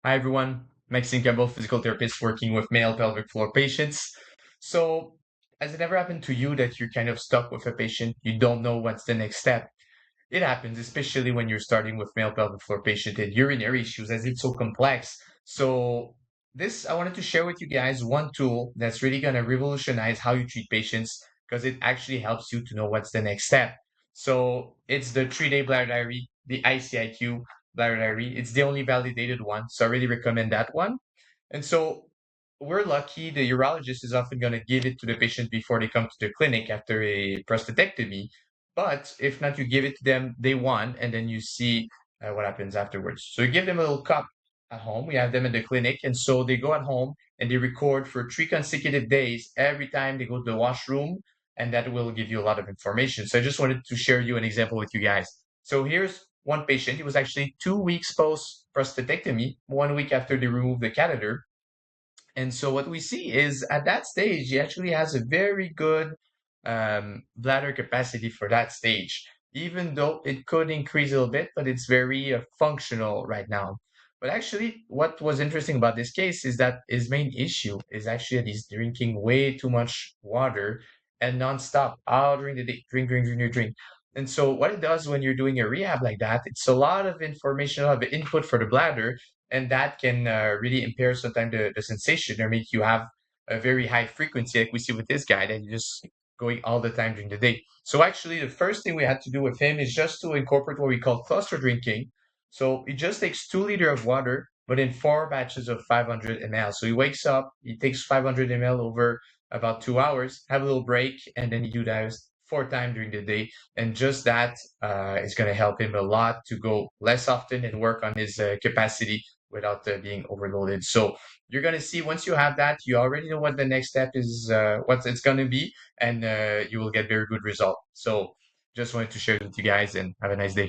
Hi everyone, Maxime Campbell, physical therapist working with male pelvic floor patients. So, has it ever happened to you that you're kind of stuck with a patient? You don't know what's the next step? It happens, especially when you're starting with male pelvic floor patient and urinary issues, as it's so complex. So, I wanted to share with you guys one tool that's really going to revolutionize how you treat patients because it actually helps you to know what's the next step. So, it's the 3-day bladder diary, the ICIQ Bladder Diary. It's the only validated one, so I really recommend that one. And so we're lucky the urologist is often going to give it to the patient before they come to the clinic after a prostatectomy. But if not, you give it to them day one, and then you see what happens afterwards. So you give them a little cup at home. We have them in the clinic, and so they go at home and they record for 3 consecutive days every time they go to the washroom, and that will give you a lot of information. So I just wanted to share you an example with you guys. So here's one patient. He was actually 2 weeks post prostatectomy, 1 week after they removed the catheter. And so what we see is at that stage, he actually has a very good bladder capacity for that stage, even though it could increase a little bit, but it's very functional right now. But actually, what was interesting about this case is that his main issue is actually that he's drinking way too much water and nonstop all during the day, drink, drink, drink, drink, drink. And so what it does when you're doing a rehab like that, it's a lot of information, a lot of input for the bladder, and that can really impair sometimes the sensation or make you have a very high frequency like we see with this guy that you're just going all the time during the day. So actually the first thing we had to do with him is just to incorporate what we call cluster drinking. So he just takes 2 liters of water but in 4 batches of 500 ml. So he wakes up, he takes 500 ml over about 2 hours, have a little break, and then he do that 4 times during the day. And just that is going to help him a lot to go less often and work on his capacity without being overloaded. So you're going to see once you have that, you already know what the next step is, what it's going to be, and you will get very good result. So just wanted to share it with you guys and have a nice day.